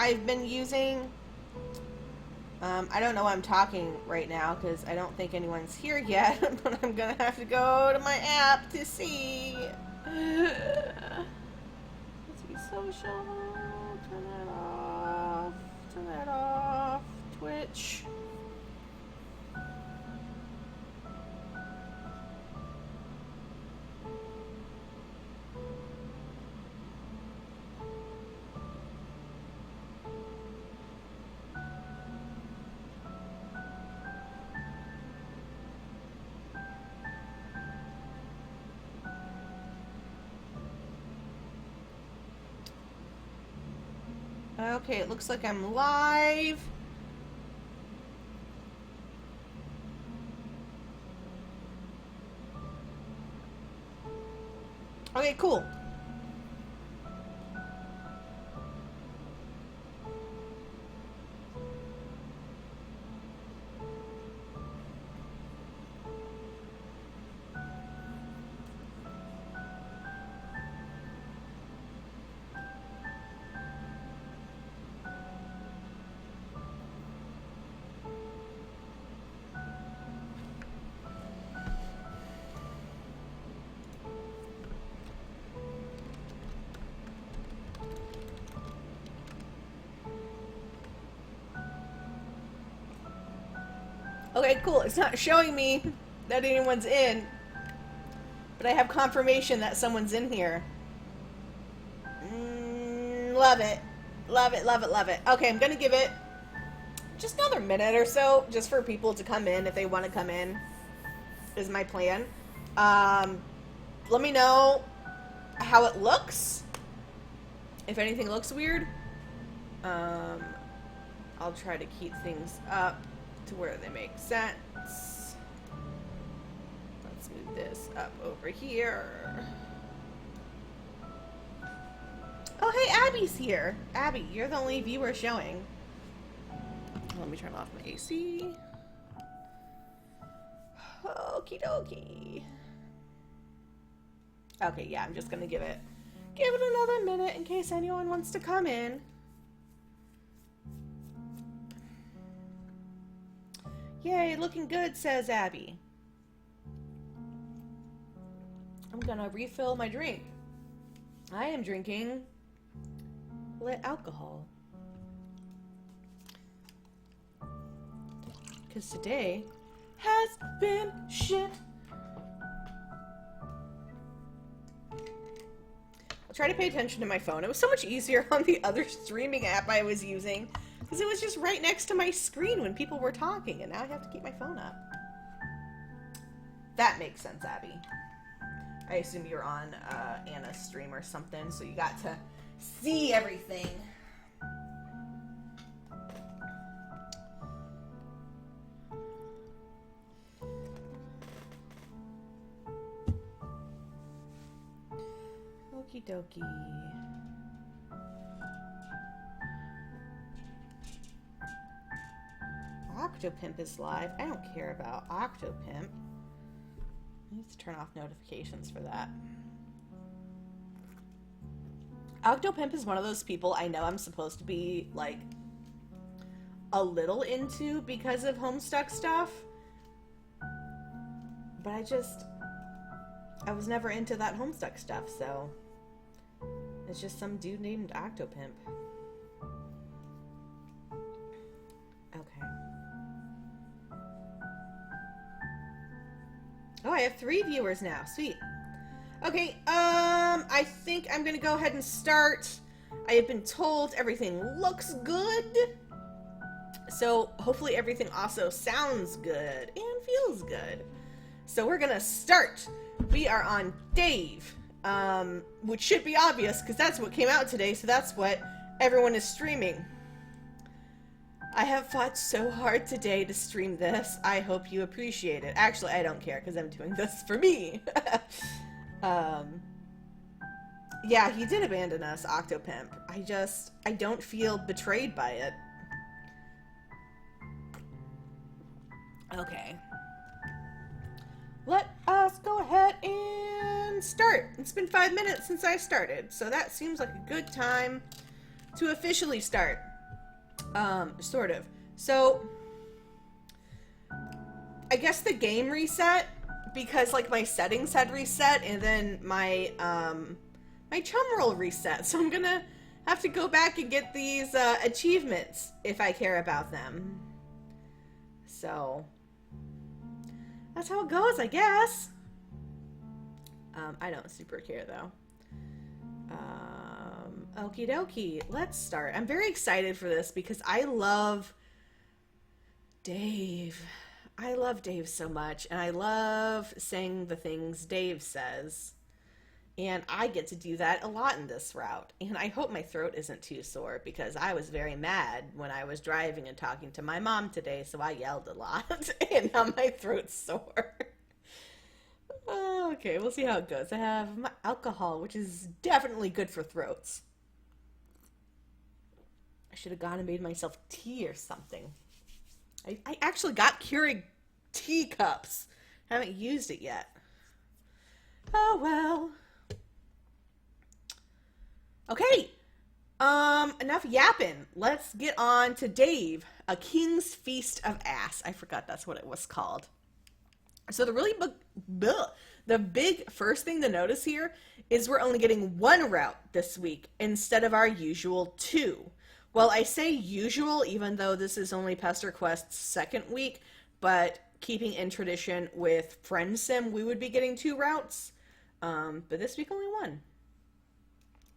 I've been using... I don't know why I'm talking right now, because I don't think anyone's here yet, but I'm gonna have to go to my app to see. Let's be social. Turn that off. Turn that off. Twitch. Okay, it looks like I'm live. Okay, cool. Okay, cool. It's not showing me that anyone's in, but I have confirmation that someone's in here. Love it. Love it, love it, love it. Okay, I'm gonna give it just another minute or so, just for people to come in if they want to come in, is my plan. Let me know how it looks. If anything looks weird, I'll try to keep things up to where they make sense. Let's move this up over here. Oh, hey, Abby's here. Abby, you're the only viewer showing. Let me turn off my AC. Okie dokie. Okay, yeah, I'm just gonna give it another minute in case anyone wants to come in. Yay, looking good, says Abby. I'm gonna refill my drink. I am drinking lit alcohol. Because today has been shit. I'll try to pay attention to my phone. It was so much easier on the other streaming app I was using, because it was just right next to my screen when people were talking, and now I have to keep my phone up. That makes sense, Abby. I assume you're on Anna's stream or something, so you got to see everything. Okie dokie. Octopimp is live. I don't care about Octopimp. I need to turn off notifications for that. Octopimp is one of those people I know I'm supposed to be, like, a little into because of Homestuck stuff. But I was never into that Homestuck stuff, so it's just some dude named Octopimp. Okay. Oh, I have 3 viewers now. Sweet. Okay, I think I'm gonna go ahead and start. I have been told everything looks good. So hopefully everything also sounds good and feels good. So we're gonna start. We are on Dave, which should be obvious because that's what came out today, so that's what everyone is streaming. I have fought so hard today to stream this. I hope you appreciate it. Actually, I don't care because I'm doing this for me. Yeah, he did abandon us, Octopimp. I don't feel betrayed by it. Okay. Let us go ahead and start. It's been 5 minutes since I started, so that seems like a good time to officially start. Sort of. So, I guess the game reset, because, like, my settings had reset, and then my, my chum roll reset, so I'm gonna have to go back and get these, achievements, if I care about them. So, that's how it goes, I guess. I don't super care, though. Okie dokie, let's start. I'm very excited for this because I love Dave. I love Dave so much, and I love saying the things Dave says. And I get to do that a lot in this route. And I hope my throat isn't too sore because I was very mad when I was driving and talking to my mom today, so I yelled a lot, and now my throat's sore. Okay, we'll see how it goes. I have my alcohol, which is definitely good for throats. I should have gone and made myself tea or something. I actually got Keurig teacups. Haven't used it yet. Oh well. Okay. Enough yapping. Let's get on to Dave, A King's Feast of Ass. I forgot that's what it was called. So the big first thing to notice here is we're only getting one route this week instead of our usual 2. Well, I say usual, even though this is only PesterQuest's second week, but keeping in tradition with Friend Sim, we would be getting 2 routes, but this week only 1.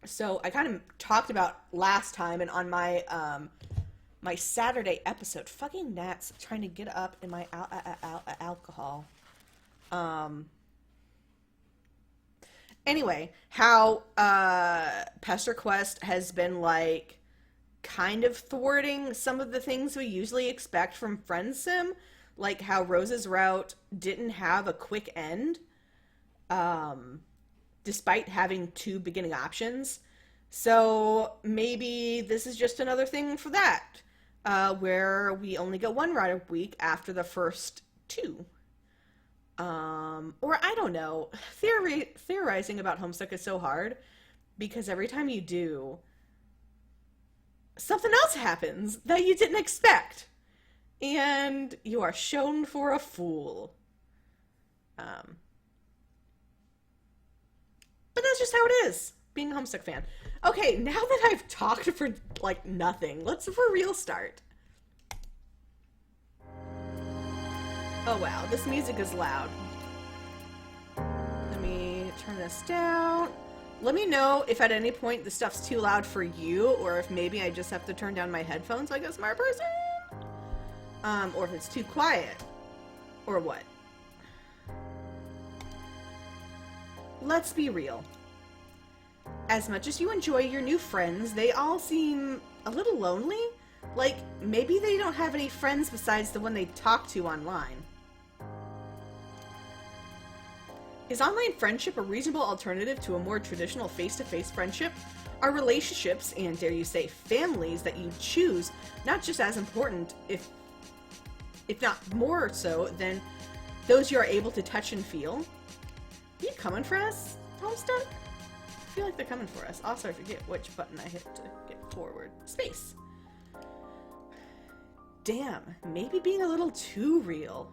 So I kind of talked about last time, and on my my Saturday episode, fucking gnats trying to get up in my alcohol. Anyway, how PesterQuest has been like kind of thwarting some of the things we usually expect from Friend Sim, like how Rose's route didn't have a quick end, despite having 2 beginning options. So maybe this is just another thing for that, where we only get 1 route a week after the first 2. Or I don't know. Theorizing about Homestuck is so hard because every time you do, something else happens that you didn't expect, and you are shown for a fool. But that's just how it is, being a Homestuck fan. Okay, now that I've talked for, like, nothing, let's for real start. Oh wow, this music is loud. Let me turn this down. Let me know if at any point the stuff's too loud for you, or if maybe I just have to turn down my headphones like a smart person. Or if it's too quiet. Or what. Let's be real. As much as you enjoy your new friends, they all seem a little lonely. Like, maybe they don't have any friends besides the one they talk to online. Is online friendship a reasonable alternative to a more traditional face-to-face friendship? Are relationships, and dare you say families, that you choose not just as important, if not more so, than those you are able to touch and feel? Are you coming for us, Homestuck? I feel like they're coming for us. Also, I forget which button I hit to get forward. Space. Damn, maybe being a little too real.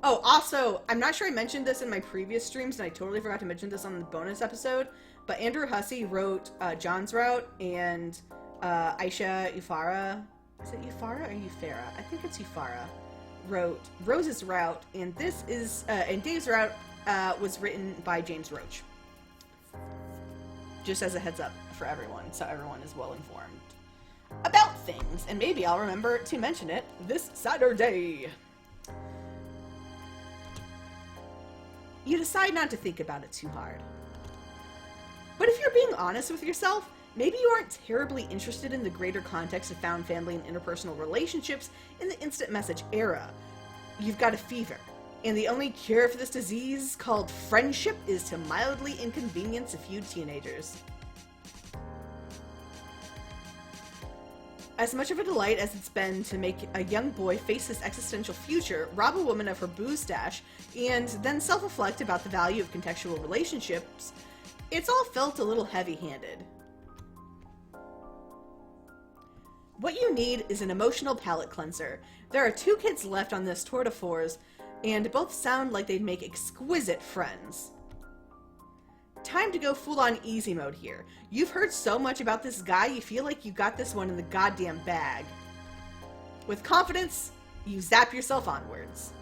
Oh, also, I'm not sure I mentioned this in my previous streams, and I totally forgot to mention this on the bonus episode, but Andrew Hussey wrote John's route, and Aisha Ufara, is it Ufara or Ufara? I think it's Ufara, wrote Rose's route, and this is, and Dave's route was written by James Roach. Just as a heads up for everyone, so everyone is well informed about things, and maybe I'll remember to mention it this Saturday. You decide not to think about it too hard. But if you're being honest with yourself, maybe you aren't terribly interested in the greater context of found family and interpersonal relationships in the instant message era. You've got a fever, and the only cure for this disease, called friendship, is to mildly inconvenience a few teenagers. As much of a delight as it's been to make a young boy face his existential future, rob a woman of her booze stash, and then self-reflect about the value of contextual relationships, it's all felt a little heavy-handed. What you need is an emotional palate cleanser. There are 2 kids left on this tour de force, and both sound like they'd make exquisite friends. Time to go full-on easy mode here. You've heard so much about this guy, you feel like you got this one in the goddamn bag. With confidence, you zap yourself onwards.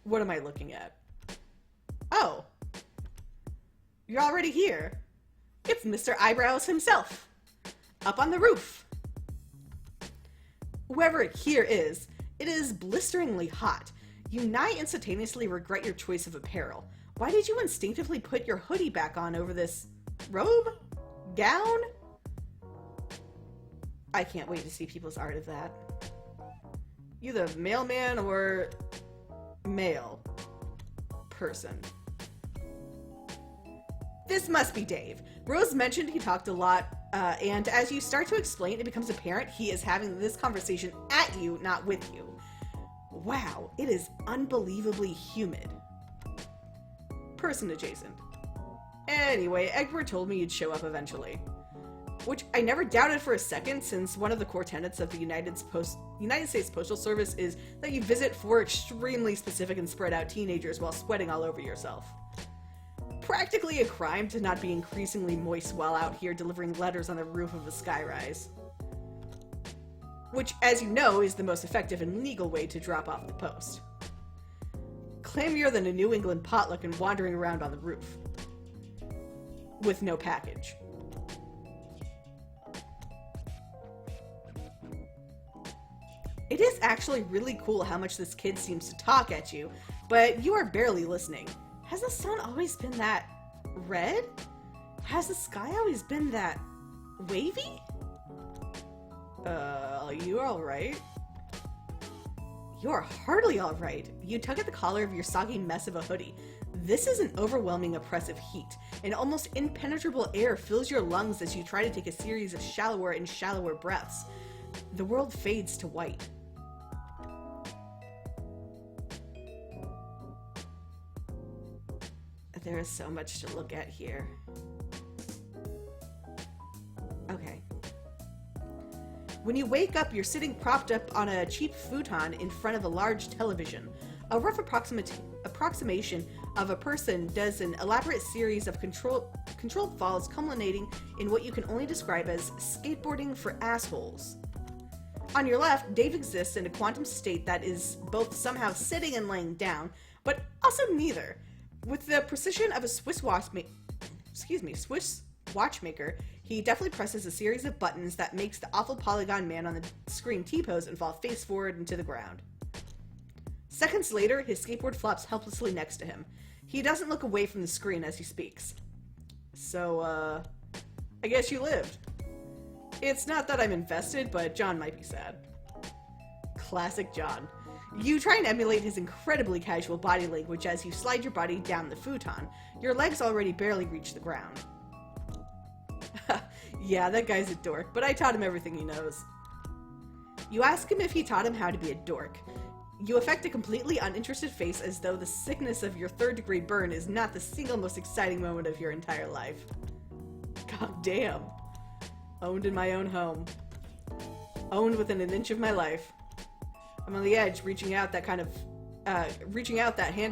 What am I looking at? Oh. You're already here. It's Mr. Eyebrows himself. Up on the roof. Whoever here is, it is blisteringly hot. You nigh instantaneously regret your choice of apparel. Why did you instinctively put your hoodie back on over this robe? Gown? I can't wait to see people's art of that. You the mailman or male person? This must be Dave. Rose mentioned he talked a lot, and as you start to explain, it becomes apparent he is having this conversation at you, not with you. Wow, it is unbelievably humid. Person adjacent. Anyway, Egbert told me you'd show up eventually. Which I never doubted for a second, since one of the core tenets of the United States Postal Service is that you visit 4 extremely specific and spread out teenagers while sweating all over yourself. Practically a crime to not be increasingly moist while out here delivering letters on the roof of a skyrise. Which, as you know, is the most effective and legal way to drop off the post. Clamier than a New England potluck and wandering around on the roof. With no package. It is actually really cool how much this kid seems to talk at you, but you are barely listening. Has the sun always been that red? Has the sky always been that wavy? Are you alright? You're hardly alright. You tug at the collar of your soggy mess of a hoodie. This is an overwhelming oppressive heat. An almost impenetrable air fills your lungs as you try to take a series of shallower and shallower breaths. The world fades to white. There is so much to look at here. Okay. When you wake up, you're sitting propped up on a cheap futon in front of a large television. A rough approximation of a person does an elaborate series of controlled falls culminating in what you can only describe as skateboarding for assholes. On your left, Dave exists in a quantum state that is both somehow sitting and laying down, but also neither. With the precision of a Swiss watchmaker, he deftly presses a series of buttons that makes the awful polygon man on the screen T-pose and fall face forward into the ground. Seconds later, his skateboard flops helplessly next to him. He doesn't look away from the screen as he speaks. So, I guess you lived. It's not that I'm invested, but John might be sad. Classic John. You try and emulate his incredibly casual body language as you slide your body down the futon. Your legs already barely reach the ground. Yeah, that guy's a dork, but I taught him everything he knows. You ask him if he taught him how to be a dork. You affect a completely uninterested face as though the sickness of your 3rd-degree burn is not the single most exciting moment of your entire life. God damn. Owned in my own home. Owned within an inch of my life. I'm on the edge, reaching out that hand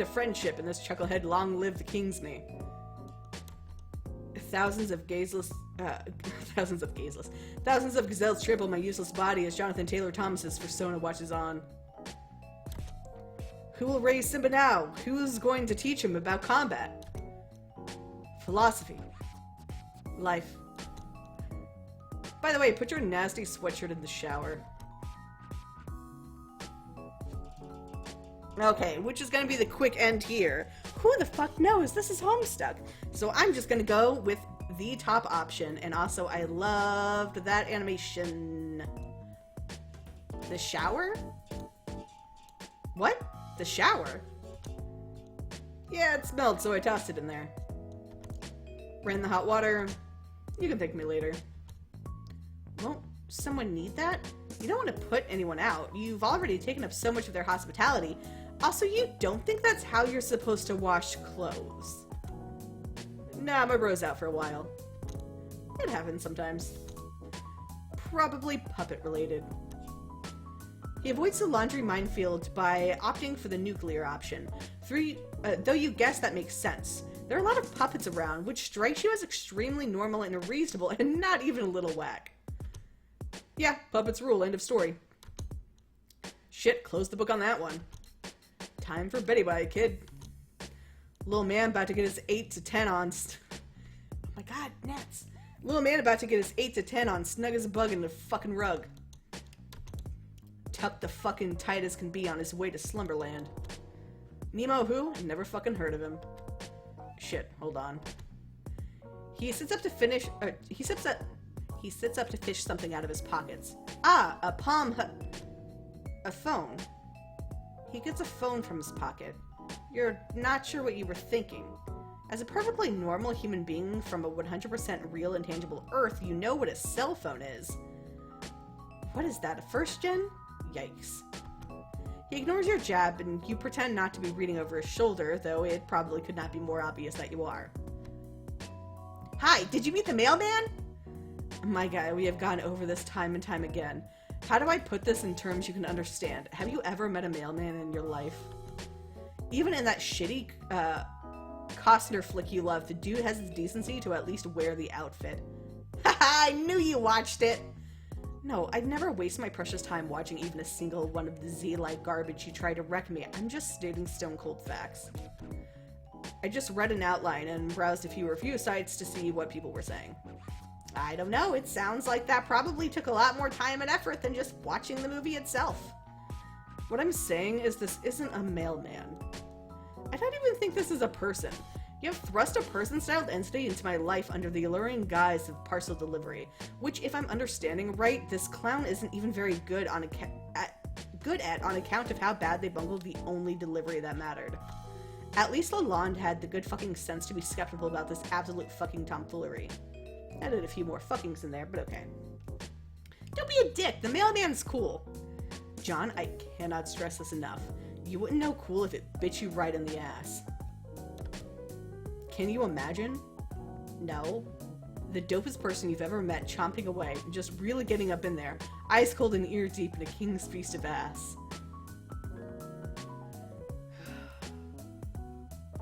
of friendship in this chucklehead long live the king's knee. Thousands of gazelles trample my useless body as Jonathan Taylor Thomas's persona watches on. Who will raise Simba now? Who's going to teach him about combat? Philosophy. Life. By the way, put your nasty sweatshirt in the shower. Okay, which is gonna be the quick end here. Who the fuck knows? This is Homestuck. So I'm just gonna go with the top option, and also I loved that animation. The shower? What? The shower? Yeah, it smelled, so I tossed it in there. Ran the hot water. You can thank me later. Won't someone need that? You don't want to put anyone out. You've already taken up so much of their hospitality. Also, you don't think that's how you're supposed to wash clothes. Nah, my bro's out for a while. It happens sometimes. Probably puppet related. He avoids the laundry minefield by opting for the nuclear option. Though you guess that makes sense. There are a lot of puppets around, which strikes you as extremely normal and reasonable and not even a little whack. Yeah, puppets rule, end of story. Shit, close the book on that one. Time for Betty Bye, kid. Little man about to get his 8 to 10 on... oh my god, Nets. Little man about to get his 8 to 10 on snug as a bug in the fucking rug. Tucked the fucking tight as can be on his way to Slumberland. Nemo who? Never fucking heard of him. Shit, hold on. He sits up to finish... he sits up to fish something out of his pockets. Ah, a phone. He gets a phone from his pocket. You're not sure what you were thinking. As a perfectly normal human being from a 100% real and tangible Earth, you know what a cell phone is. What is that, a first gen? Yikes. He ignores your jab and you pretend not to be reading over his shoulder, though it probably could not be more obvious that you are. Hi, did you meet the mailman? My guy, we have gone over this time and time again. How do I put this in terms you can understand? Have you ever met a mailman in your life? Even in that shitty Costner flick you love, the dude has the decency to at least wear the outfit. Haha, I knew you watched it! No, I'd never waste my precious time watching even a single one of the Z-like garbage you try to wreck me. I'm just stating stone cold facts. I just read an outline and browsed a few review sites to see what people were saying. I don't know, it sounds like that probably took a lot more time and effort than just watching the movie itself. What I'm saying is this isn't a mailman. I don't even think this is a person. You have thrust a person-styled entity into my life under the alluring guise of parcel delivery, which, if I'm understanding right, this clown isn't even very good on account of how bad they bungled the only delivery that mattered. At least Lalonde had the good fucking sense to be skeptical about this absolute fucking tomfoolery. Added a few more fuckings in there, but okay. Don't be a dick, the mailman's cool. John, I cannot stress this enough. You wouldn't know cool if it bit you right in the ass. Can you imagine? No. The dopest person you've ever met chomping away, just really getting up in there, eyes cold and ear deep in a king's feast of ass.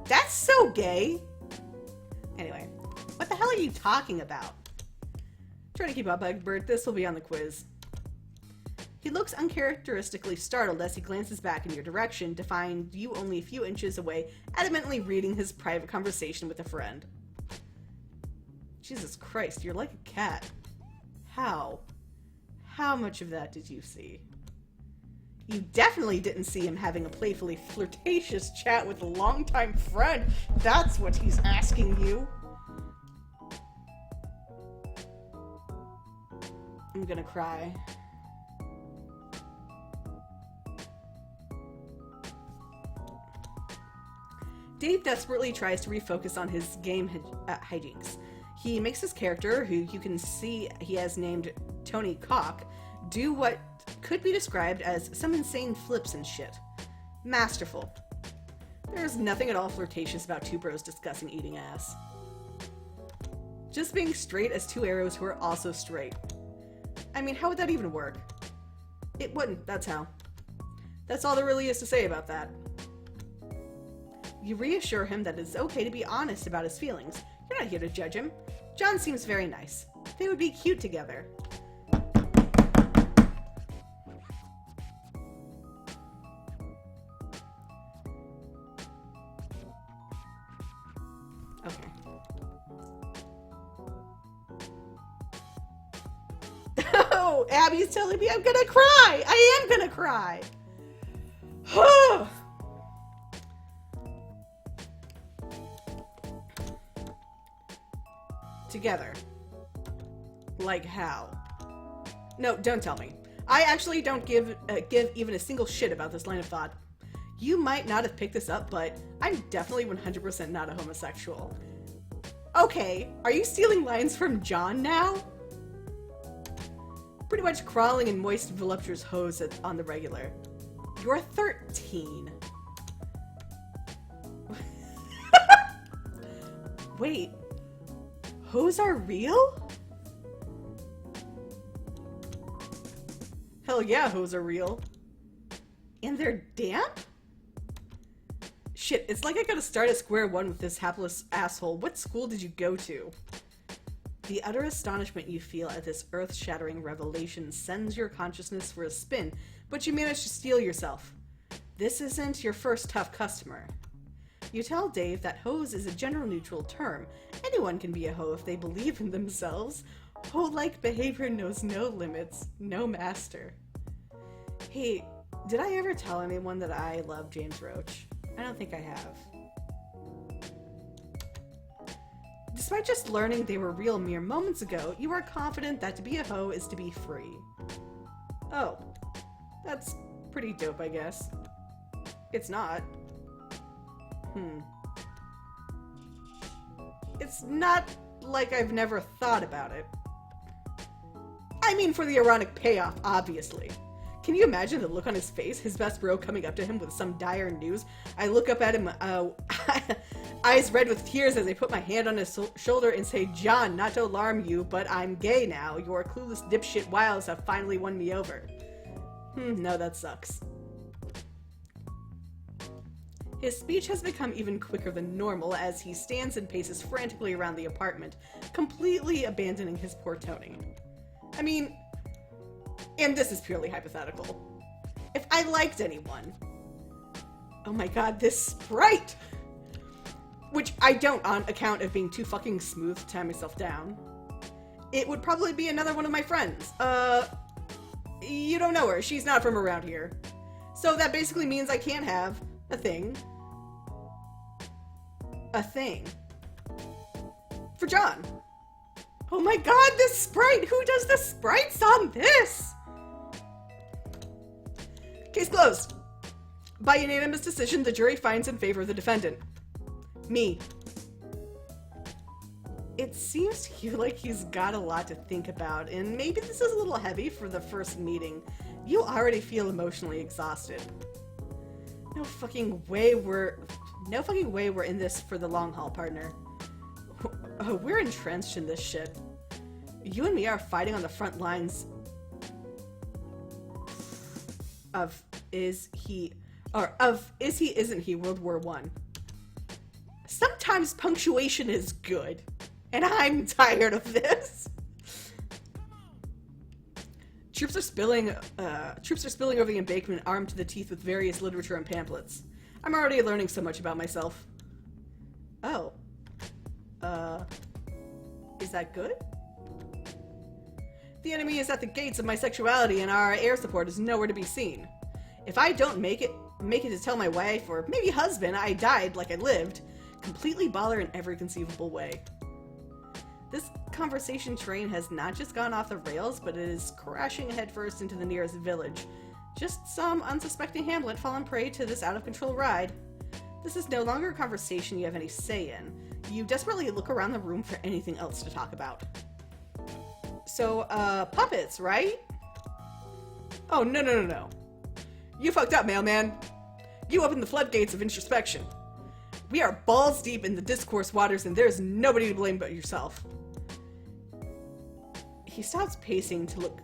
That's so gay! Anyway, what the hell are you talking about? Try to keep up, Egbert. This will be on the quiz. He looks uncharacteristically startled as he glances back in your direction to find you only a few inches away, adamantly reading his private conversation with a friend. Jesus Christ, you're like a cat. How? How much of that did you see? You definitely didn't see him having a playfully flirtatious chat with a longtime friend. That's what he's asking you. I'm gonna cry. Dave desperately tries to refocus on his game hijinks. He makes his character, who you can see he has named Tony Cock, do what could be described as some insane flips and shit. Masterful. There's nothing at all flirtatious about two bros discussing eating ass. Just being straight as two arrows who are also straight. I mean, how would that even work? It wouldn't, that's how. That's all there really is to say about that. You reassure him that it's okay to be honest about his feelings. You're not here to judge him. John seems very nice. They would be cute together. Okay. Oh, Abby's telling me I'm gonna cry! I am gonna cry! Together. Like how? No, don't tell me. I actually don't give even a single shit about this line of thought. You might not have picked this up, but I'm definitely 100% not a homosexual. Okay, are you stealing lines from John now? Pretty much crawling in moist, voluptuous hose on the regular. You're 13. Wait. Hoes are real? Hell yeah, hoes are real. And they're damp? Shit, it's like I gotta start at square one with this hapless asshole. What school did you go to? The utter astonishment you feel at this earth-shattering revelation sends your consciousness for a spin, but you manage to steel yourself. This isn't your first tough customer. You tell Dave that hose is a gender-neutral term. Anyone can be a hoe if they believe in themselves. Hoe-like behavior knows no limits, no master. Hey, did I ever tell anyone that I love James Roach? I don't think I have. Despite just learning they were real mere moments ago, you are confident that to be a hoe is to be free. Oh, that's pretty dope, I guess. It's not. It's not like I've never thought about it. I mean, for the ironic payoff, obviously. Can you imagine the look on his face? His best bro coming up to him with some dire news. I look up at him, eyes red with tears as I put my hand on his shoulder and say, John, not to alarm you, but I'm gay now. Your clueless dipshit wiles have finally won me over. No, that sucks. His speech has become even quicker than normal as he stands and paces frantically around the apartment, completely abandoning his poor toning. I mean, and this is purely hypothetical. If I liked anyone... Oh my god, this Sprite! Which I don't on account of being too fucking smooth to tie myself down. It would probably be another one of my friends. You don't know her. She's not from around here. So that basically means I can't have a thing. A thing. For John. Oh my god, this Sprite! Who does the Sprites on this? Case closed. By unanimous decision, the jury finds in favor of the defendant. Me. It seems to you like he's got a lot to think about, and maybe this is a little heavy for the first meeting. You already feel emotionally exhausted. No fucking way we're in this for the long haul, partner. Oh, we're entrenched in this shit. You and me are fighting on the front lines of isn't he World War I. Sometimes punctuation is good, and I'm tired of this. Troops are spilling over the embankment, armed to the teeth with various literature and pamphlets. I'm already learning so much about myself. Oh. Is that good? The enemy is at the gates of my sexuality, and our air support is nowhere to be seen. If I don't make it to tell my wife, or maybe husband, I died like I lived, completely baller in every conceivable way. This conversation train has not just gone off the rails, but it is crashing headfirst into the nearest village. Just some unsuspecting hamlet fallen prey to this out-of-control ride. This is no longer a conversation you have any say in. You desperately look around the room for anything else to talk about. So, puppets, right? Oh, no. You fucked up, mailman. You opened the floodgates of introspection. We are balls deep in the discourse waters, and there's nobody to blame but yourself. He stops pacing to look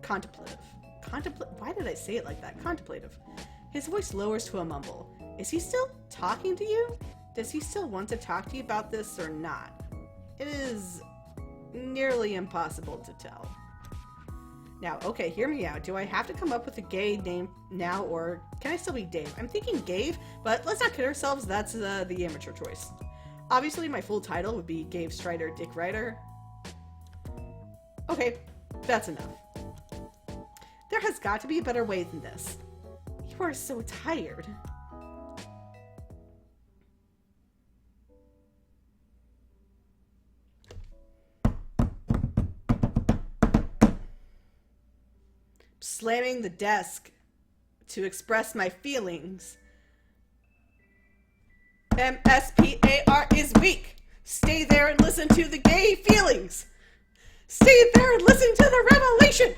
contemplative. Why did I say it like that? Contemplative. His voice lowers to a mumble. Is he still talking to you? Does he still want to talk to you about this or not? It is nearly impossible to tell. Now, okay, hear me out. Do I have to come up with a gay name now, or can I still be Dave? I'm thinking Gave, but let's not kid ourselves. That's the amateur choice. Obviously, my full title would be Gave Strider Dick Rider. Okay, that's enough. There has got to be a better way than this. You are so tired. Slamming the desk to express my feelings. MSPAR is weak. Stay there and listen to the gay feelings. Stay there and listen to the revelation.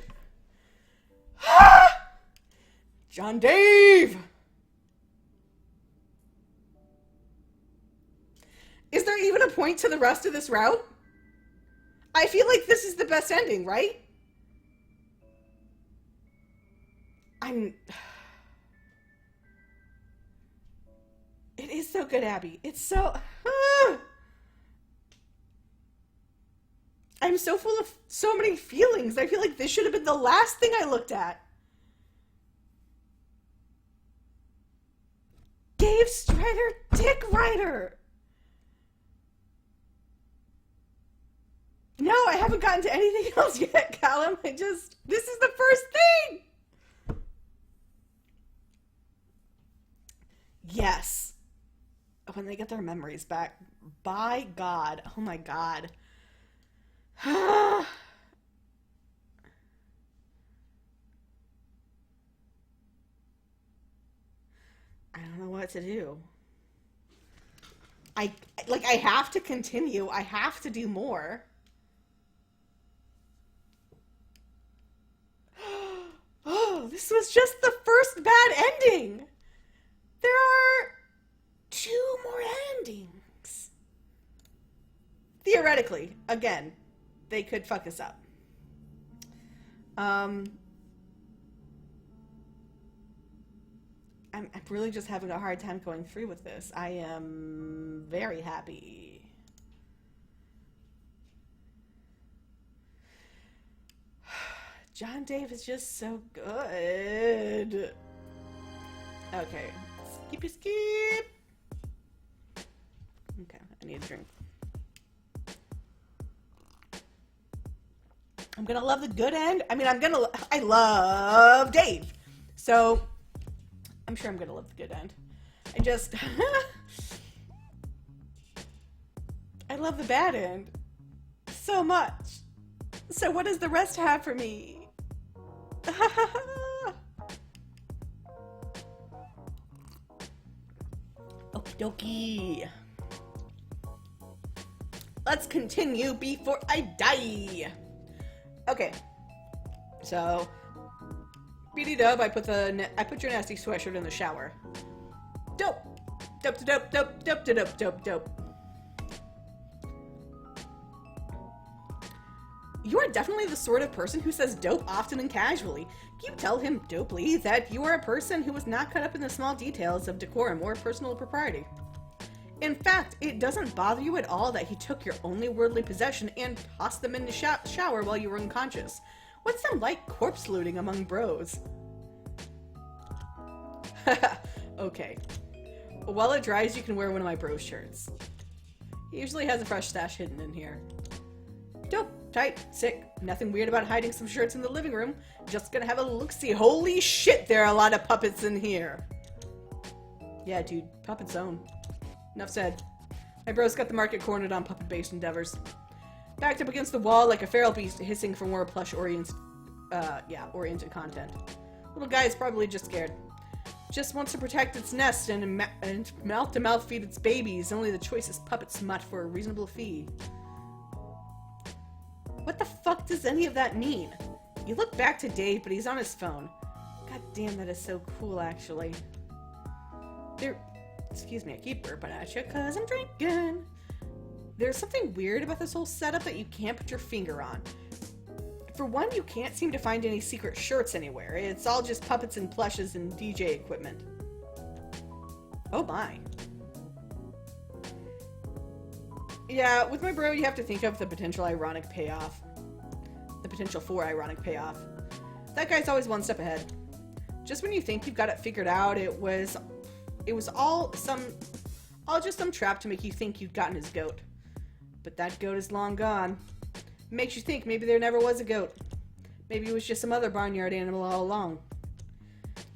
John Dave! Is there even a point to the rest of this route? I feel like this is the best ending, right? It is so good, Abby. It's so... I'm so full of so many feelings. I feel like this should have been the last thing I looked at. Dave Strider, Dick Rider. No, I haven't gotten to anything else yet, Callum. This is the first thing. Yes. When they get their memories back. By God. Oh my God. I don't know what to do. I have to continue. I have to do more. Oh, this was just the first bad ending. There are 2 more endings. Theoretically, again, they could fuck us up. I'm really just having a hard time going through with this. I am very happy. John Dave is just so good. Okay. Skip. Okay, I need a drink. I'm gonna love the good end. I mean, I love Dave. So, I'm sure I'm gonna love the good end. I just... I love the bad end so much. So what does the rest have for me? Okie dokie. Let's continue before I die. Okay. So, BD Dub, I put your nasty sweatshirt in the shower. Dope. Dope. You are definitely the sort of person who says dope often and casually. Can you tell him, dopely, that you are a person who is not caught up in the small details of decorum or personal propriety? In fact, it doesn't bother you at all that he took your only worldly possession and tossed them in the shower while you were unconscious. What's that like corpse looting among bros? Okay. While it dries, you can wear one of my bros shirts. He usually has a fresh stash hidden in here. Dope. Tight, sick, nothing weird about hiding some shirts in the living room. Just gonna have a look-see. Holy shit, there are a lot of puppets in here. Yeah, dude, puppet zone. Enough said. My bro's got the market cornered on puppet-based endeavors. Backed up against the wall like a feral beast hissing for more plush-oriented content. Little guy is probably just scared. Just wants to protect its nest and mouth-to-mouth feed its babies. Only the choicest puppet smut for a reasonable fee. What the fuck does any of that mean? You look back to Dave, but he's on his phone. God damn, that is so cool, actually. Excuse me, I keep burping at you because I'm drinking. There's something weird about this whole setup that you can't put your finger on. For one, you can't seem to find any secret shirts anywhere. It's all just puppets and plushes and DJ equipment. Oh my. Yeah, with my bro, you have to think of the potential ironic payoff. The potential for ironic payoff. That guy's always one step ahead. Just when you think you've got it figured out, it was all just some trap to make you think you'd gotten his goat. But that goat is long gone. It makes you think maybe there never was a goat. Maybe it was just some other barnyard animal all along.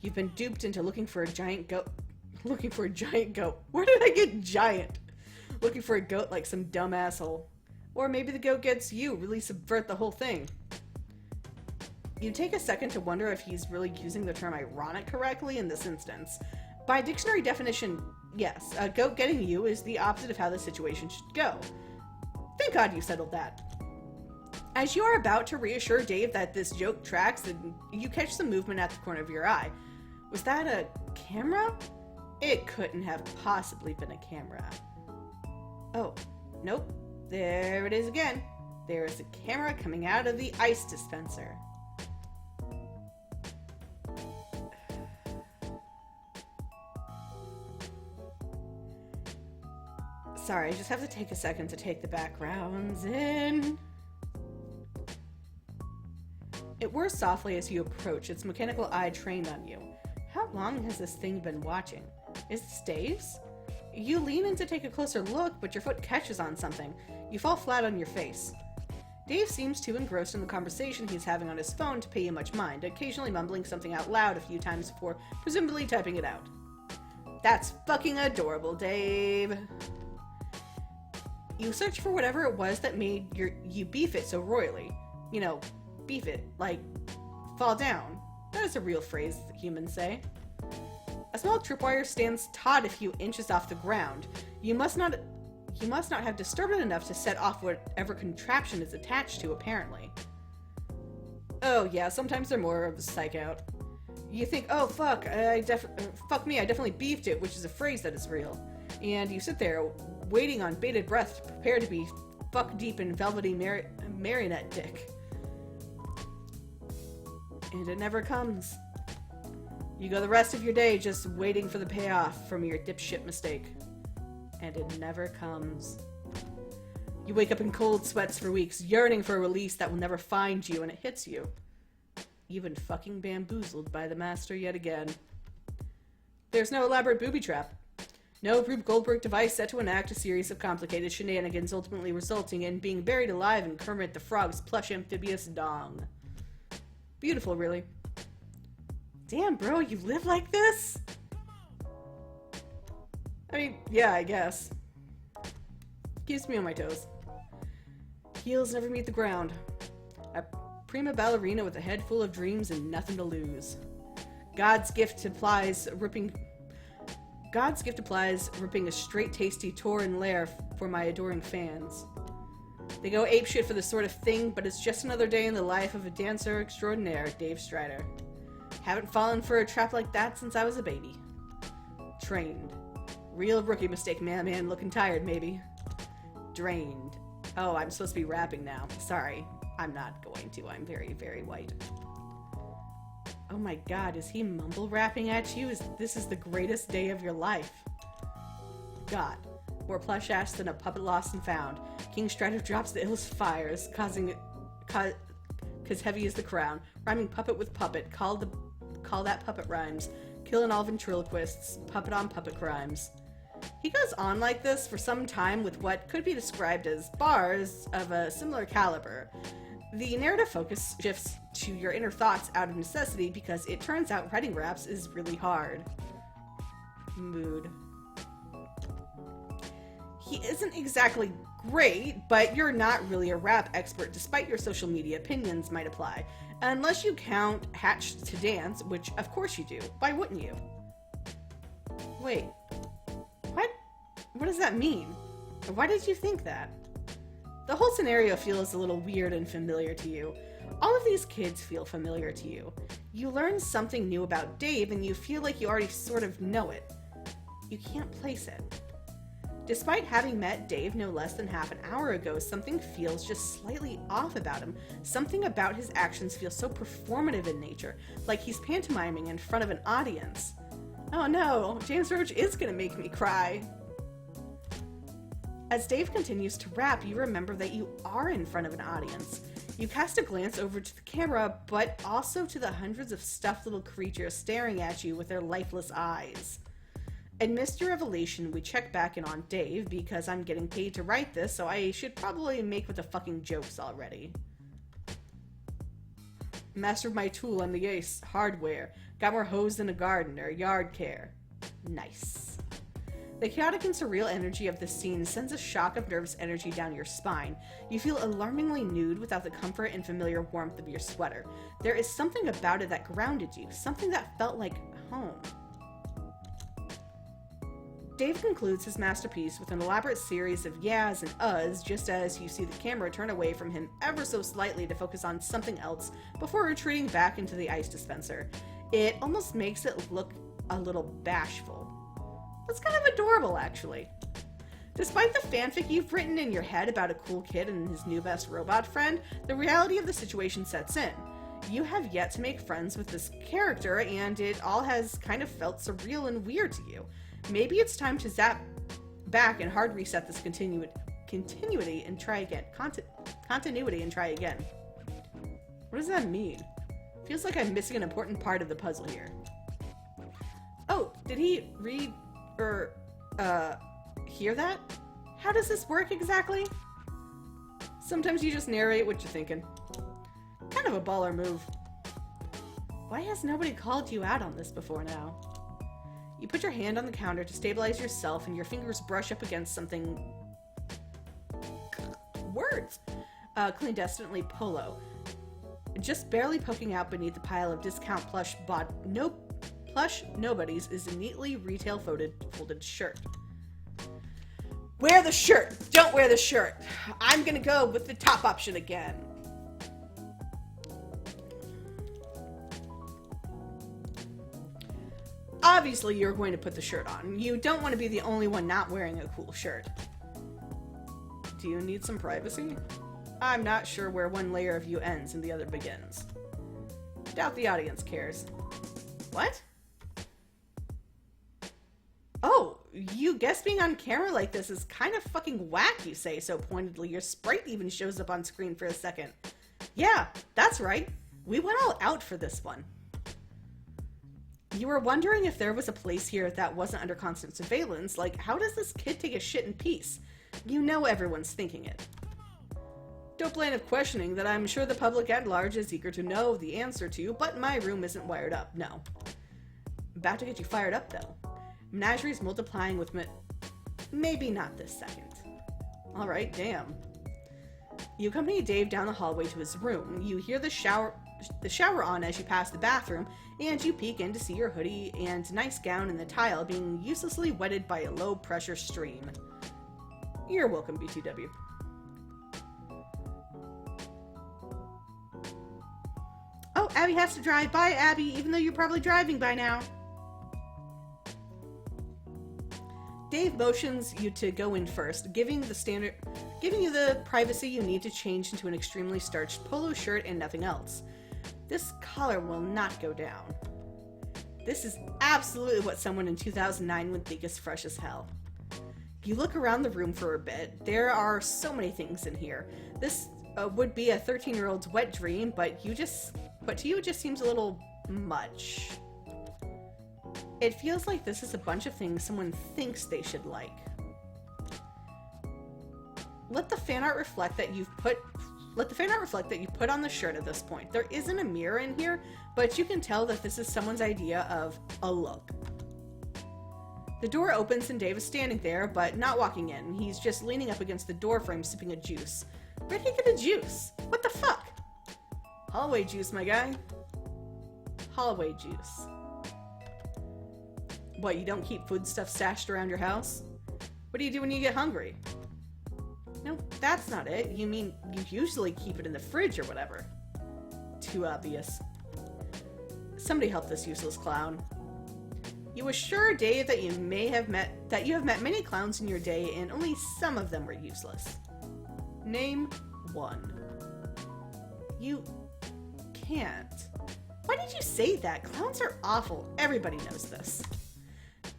You've been duped into looking for a giant goat. Looking for a giant goat. Where did I get giant? Looking for a goat like some dumb asshole. Or maybe the goat gets you, really subvert the whole thing. You take a second to wonder if he's really using the term ironic correctly in this instance. By dictionary definition, yes, a goat getting you is the opposite of how the situation should go. Thank God you settled that. As you are about to reassure Dave that this joke tracks, and you catch some movement at the corner of your eye. Was that a camera? It couldn't have possibly been a camera. Oh, nope. There it is again. There is a camera coming out of the ice dispenser. Sorry, I just have to take a second to take the backgrounds in. It whirs softly as you approach, its mechanical eye trained on you. How long has this thing been watching? Is this Dave's? You lean in to take a closer look, but your foot catches on something. You fall flat on your face. Dave seems too engrossed in the conversation he's having on his phone to pay you much mind, occasionally mumbling something out loud a few times before presumably typing it out. That's fucking adorable, Dave. You search for whatever it was that made you beef it so royally. You know, beef it, like fall down. That is a real phrase that humans say. A small tripwire stands taut a few inches off the ground. You must not have disturbed it enough to set off whatever contraption is attached to, apparently. Oh yeah, sometimes they're more of a psych out. You think, oh fuck, fuck me, I definitely beefed it, which is a phrase that is real. And you sit there, waiting on bated breath, prepared to be fuck deep in velvety marionette dick. And it never comes. You go the rest of your day just waiting for the payoff from your dipshit mistake. And it never comes. You wake up in cold sweats for weeks, yearning for a release that will never find you, and it hits you. You've been fucking bamboozled by the master yet again. There's no elaborate booby trap. No Rube Goldberg device set to enact a series of complicated shenanigans, ultimately resulting in being buried alive in Kermit the Frog's plush amphibious dong. Beautiful, really. Damn, bro, you live like this? I mean, yeah, I guess. Keeps me on my toes. Heels never meet the ground. A prima ballerina with a head full of dreams and nothing to lose. God's gift applies ripping a straight tasty Torin lair for my adoring fans. They go apeshit for this sort of thing, but it's just another day in the life of a dancer extraordinaire, Dave Strider. Haven't fallen for a trap like that since I was a baby. Trained. Real rookie mistake, man, looking tired, maybe. Drained. Oh, I'm supposed to be rapping now. Sorry, I'm not going to. I'm very, very white. Oh my god, is he mumble rapping at you? This is the greatest day of your life. God. More plush ass than a puppet lost and found. King Strider drops the illest fires, cause heavy is the crown. Rhyming puppet with puppet. Call that puppet rhymes. Killing all ventriloquists. Puppet on puppet crimes. He goes on like this for some time with what could be described as bars of a similar caliber. The narrative focus shifts to your inner thoughts out of necessity because it turns out writing raps is really hard. Mood. He isn't exactly great, but you're not really a rap expert despite your social media opinions might apply. Unless you count Hatched to Dance, which of course you do. Why wouldn't you? Wait. What? What does that mean? Why did you think that? The whole scenario feels a little weird and familiar to you. All of these kids feel familiar to you. You learn something new about Dave and you feel like you already sort of know it. You can't place it. Despite having met Dave no less than half an hour ago, something feels just slightly off about him. Something about his actions feels so performative in nature, like he's pantomiming in front of an audience. Oh no, James Roach is gonna make me cry. As Dave continues to rap, you remember that you are in front of an audience. You cast a glance over to the camera, but also to the hundreds of stuffed little creatures staring at you with their lifeless eyes. Amidst your revelation, we check back in on Dave because I'm getting paid to write this, so I should probably make with the fucking jokes already. Master of my tool, I'm the ace. Hardware. Got more hose than a gardener. Yard care. Nice. The chaotic and surreal energy of this scene sends a shock of nervous energy down your spine. You feel alarmingly nude without the comfort and familiar warmth of your sweater. There is something about it that grounded you, something that felt like home. Dave concludes his masterpiece with an elaborate series of yeahs and uhs just as you see the camera turn away from him ever so slightly to focus on something else before retreating back into the ice dispenser. It almost makes it look a little bashful. That's kind of adorable, actually. Despite the fanfic you've written in your head about a cool kid and his new best robot friend, the reality of the situation sets in. You have yet to make friends with this character, and it all has kind of felt surreal and weird to you. Maybe it's time to zap back and hard reset this continuity and try again. Continuity and try again. What does that mean? Feels like I'm missing an important part of the puzzle here. Oh, did he read or hear that? How does this work exactly? Sometimes you just narrate what you're thinking. Kind of a baller move. Why has nobody called you out on this before now? You put your hand on the counter to stabilize yourself and your fingers brush up against something... Words! Clandestinely polo. Just barely poking out beneath the pile of discount plush nobodies is a neatly retail folded shirt. Wear the shirt! Don't wear the shirt! I'm gonna go with the top option again. Obviously, you're going to put the shirt on. You don't want to be the only one not wearing a cool shirt. Do you need some privacy? I'm not sure where one layer of you ends and the other begins. Doubt the audience cares. What? Oh, you guess being on camera like this is kind of fucking whack, you say so pointedly. Your sprite even shows up on screen for a second. Yeah, that's right. We went all out for this one. You were wondering if there was a place here that wasn't under constant surveillance, like how does this kid take a shit in peace? You know everyone's thinking it. Dope line of questioning that I'm sure the public at large is eager to know the answer to, but my room isn't wired up, no. About to get you fired up, though. Menageries multiplying with maybe not this second. Alright, damn. You accompany Dave down the hallway to his room. You hear the shower on as you pass the bathroom, and you peek in to see your hoodie and nice gown in the tile being uselessly wetted by a low-pressure stream. You're welcome, BTW. Oh, Abby has to drive. Bye, Abby, even though you're probably driving by now. Dave motions you to go in first, giving you the privacy you need to change into an extremely starched polo shirt and nothing else. This collar will not go down. This is absolutely what someone in 2009 would think is fresh as hell. You look around the room for a bit. There are so many things in here. This would be a 13-year-old's wet dream, but to you it just seems a little much. It feels like this is a bunch of things someone thinks they should like. Let the fan art reflect that you put on the shirt at this point. There isn't a mirror in here, but you can tell that this is someone's idea of a look. The door opens and Dave is standing there, but not walking in. He's just leaning up against the door frame sipping a juice. Where'd he get a juice? What the fuck? Hallway juice, my guy. Hallway juice. What, you don't keep foodstuff stashed around your house? What do you do when you get hungry? No, that's not it. You mean you usually keep it in the fridge or whatever. Too obvious. Somebody help this useless clown. You assure Dave that you have met many clowns in your day and only some of them were useless. Name one. You can't. Why did you say that? Clowns are awful. Everybody knows this.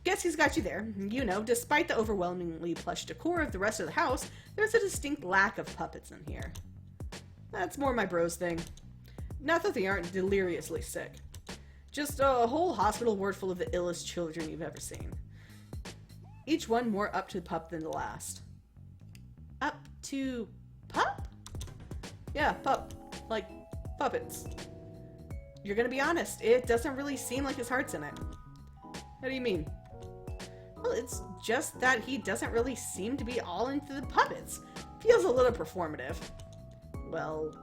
Guess he's got you there. You know, despite the overwhelmingly plush decor of the rest of the house, there's a distinct lack of puppets in here. That's more my bros thing. Not that they aren't deliriously sick. Just a whole hospital ward full of the illest children you've ever seen. Each one more up to pup than the last. Up to pup? Yeah, pup. Like puppets. You're gonna be honest, it doesn't really seem like his heart's in it. What do you mean? Well, it's just that he doesn't really seem to be all into the puppets. Feels a little performative. Well,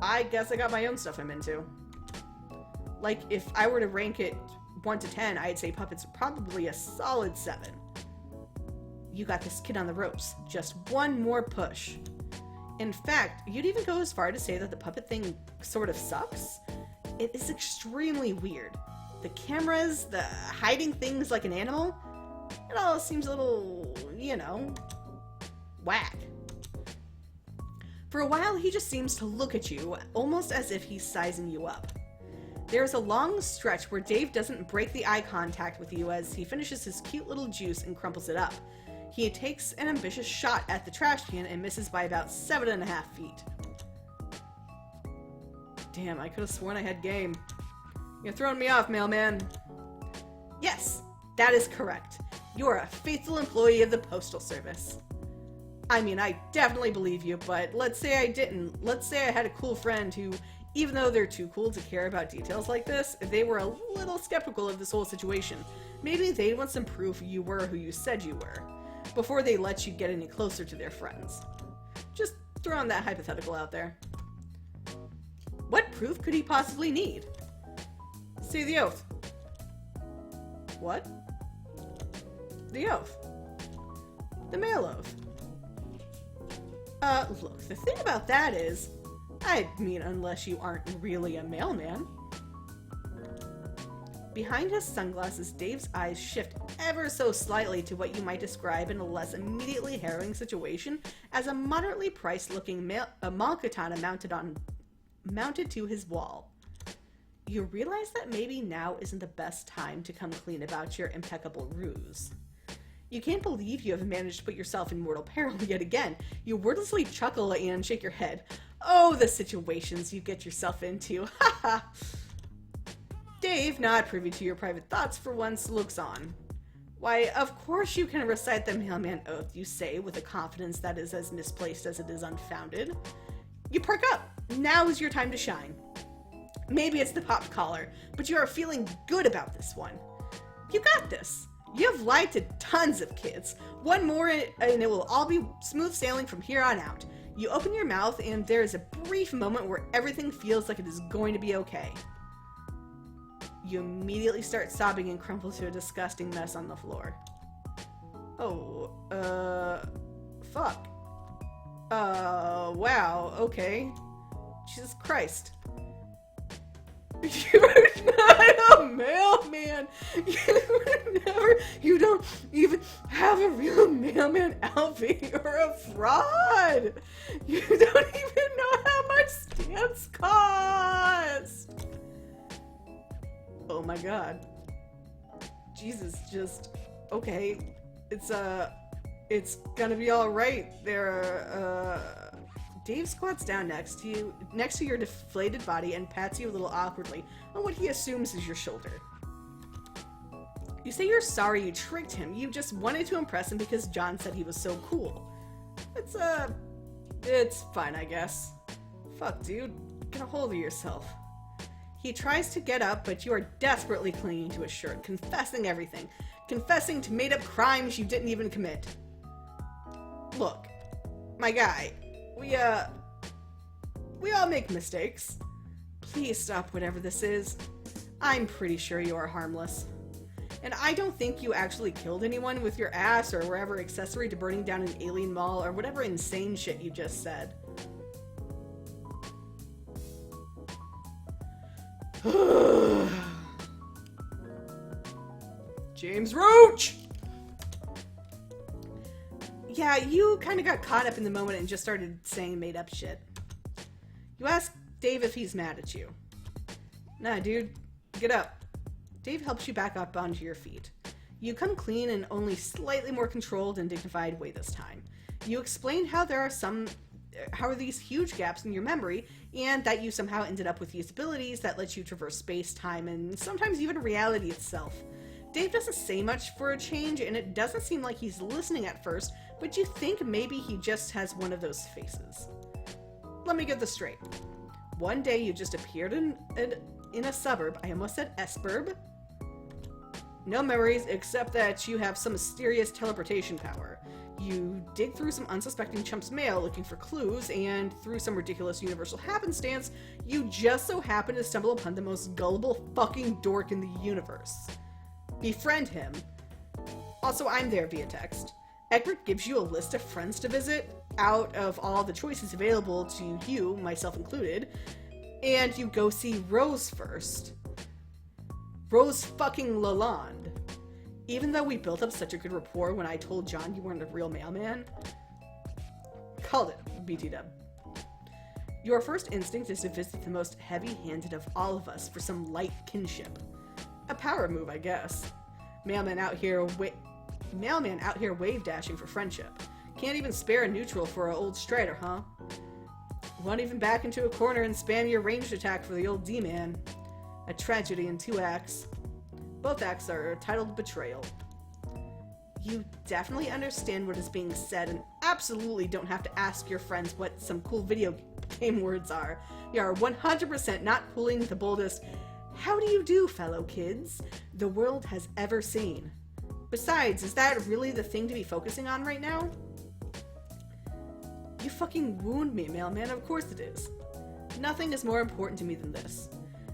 I guess I got my own stuff I'm into. Like, if I were to rank it 1 to 10, I'd say puppets are probably a solid 7. You got this kid on the ropes. Just one more push. In fact, you'd even go as far to say that the puppet thing sort of sucks. It is extremely weird. The cameras, the hiding things like an animal, it all seems a little, you know, whack. For a while, he just seems to look at you, almost as if he's sizing you up. There's a long stretch where Dave doesn't break the eye contact with you as he finishes his cute little juice and crumples it up. He takes an ambitious shot at the trash can and misses by about 7.5 feet. Damn, I could have sworn I had game. You're throwing me off, mailman. Yes, that is correct. You are a faithful employee of the Postal Service. I mean, I definitely believe you, but let's say I didn't. Let's say I had a cool friend who, even though they're too cool to care about details like this, if they were a little skeptical of this whole situation, maybe they'd want some proof you were who you said you were, before they let you get any closer to their friends. Just throwing that hypothetical out there. What proof could he possibly need? Say the oath. What? The oath. The mail oath. Look, the thing about that is, I mean, unless you aren't really a mailman. Behind his sunglasses, Dave's eyes shift ever so slightly to what you might describe in a less immediately harrowing situation as a moderately priced-looking mall katana mounted to his wall. You realize that maybe now isn't the best time to come clean about your impeccable ruse. You can't believe you have managed to put yourself in mortal peril yet again. You wordlessly chuckle and shake your head. Oh, the situations you get yourself into. Ha ha! Dave, not privy to your private thoughts for once, looks on. Why, of course you can recite the mailman oath, you say, with a confidence that is as misplaced as it is unfounded. You perk up. Now is your time to shine. Maybe it's the popped collar, but you are feeling good about this one. You got this. You have lied to tons of kids. One more and it will all be smooth sailing from here on out. You open your mouth and there is a brief moment where everything feels like it is going to be okay. You immediately start sobbing and crumple to a disgusting mess on the floor. Oh, fuck. Wow, okay. Jesus Christ. You're not a mailman! You don't even have a real mailman outfit. You're a fraud! You don't even know how much stamps cost! Oh my god. Jesus, just... Okay. It's gonna be alright. Dave squats down next to your deflated body and pats you a little awkwardly on what he assumes is your shoulder. You say you're sorry you tricked him. You just wanted to impress him because John said he was so cool. It's fine, I guess. Fuck, dude. Get a hold of yourself. He tries to get up, but you are desperately clinging to his shirt, confessing everything. Confessing to made-up crimes you didn't even commit. Look, my guy. We all make mistakes. Please stop whatever this is. I'm pretty sure you are harmless. And I don't think you actually killed anyone with your ass or wherever accessory to burning down an alien mall or whatever insane shit you just said. James Roach! Yeah, you kind of got caught up in the moment and just started saying made-up shit. You ask Dave if he's mad at you. Nah, dude. Get up. Dave helps you back up onto your feet. You come clean in only slightly more controlled and dignified way this time. You explain how there are these huge gaps in your memory, and that you somehow ended up with these abilities that let you traverse space, time, and sometimes even reality itself. Dave doesn't say much for a change, and it doesn't seem like he's listening at first, but you think maybe he just has one of those faces. Let me get this straight. One day you just appeared in a suburb. I almost said S-burb. No memories, except that you have some mysterious teleportation power. You dig through some unsuspecting chump's mail looking for clues, and through some ridiculous universal happenstance, you just so happen to stumble upon the most gullible fucking dork in the universe. Befriend him. Also, I'm there via text. Egbert gives you a list of friends to visit out of all the choices available to you, myself included, and you go see Rose first. Rose fucking Lalonde. Even though we built up such a good rapport when I told John you weren't a real mailman. Called it, BT-dub. Your first instinct is to visit the most heavy-handed of all of us for some light kinship. A power move, I guess. Mailmen out here Mailman out here wave dashing for friendship. Can't even spare a neutral for an old Strider, huh? Won't even back into a corner and spam your ranged attack for the old D-man. A tragedy in 2 acts. Both acts are titled Betrayal. You definitely understand what is being said and absolutely don't have to ask your friends what some cool video game words are. You are 100% not pulling the boldest "How do you do, fellow kids?" the world has ever seen. Besides, is that really the thing to be focusing on right now? You fucking wound me, Mailman. Of course it is. Nothing is more important to me than this.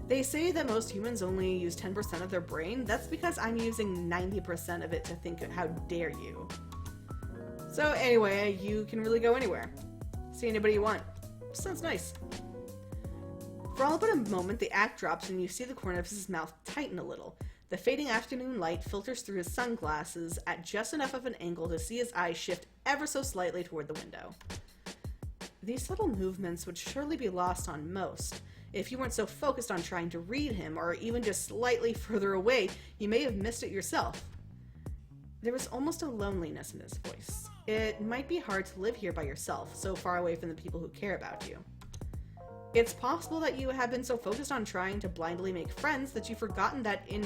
They say that most humans only use 10% of their brain. That's because I'm using 90% of it to think, how dare you. So anyway, you can really go anywhere. See anybody you want. Sounds nice. For all but a moment, the act drops and you see the corner of his mouth tighten a little. The fading afternoon light filters through his sunglasses at just enough of an angle to see his eyes shift ever so slightly toward the window. These subtle movements would surely be lost on most. If you weren't so focused on trying to read him, or even just slightly further away, you may have missed it yourself. There was almost a loneliness in his voice. It might be hard to live here by yourself, so far away from the people who care about you. It's possible that you have been so focused on trying to blindly make friends that you've forgotten that in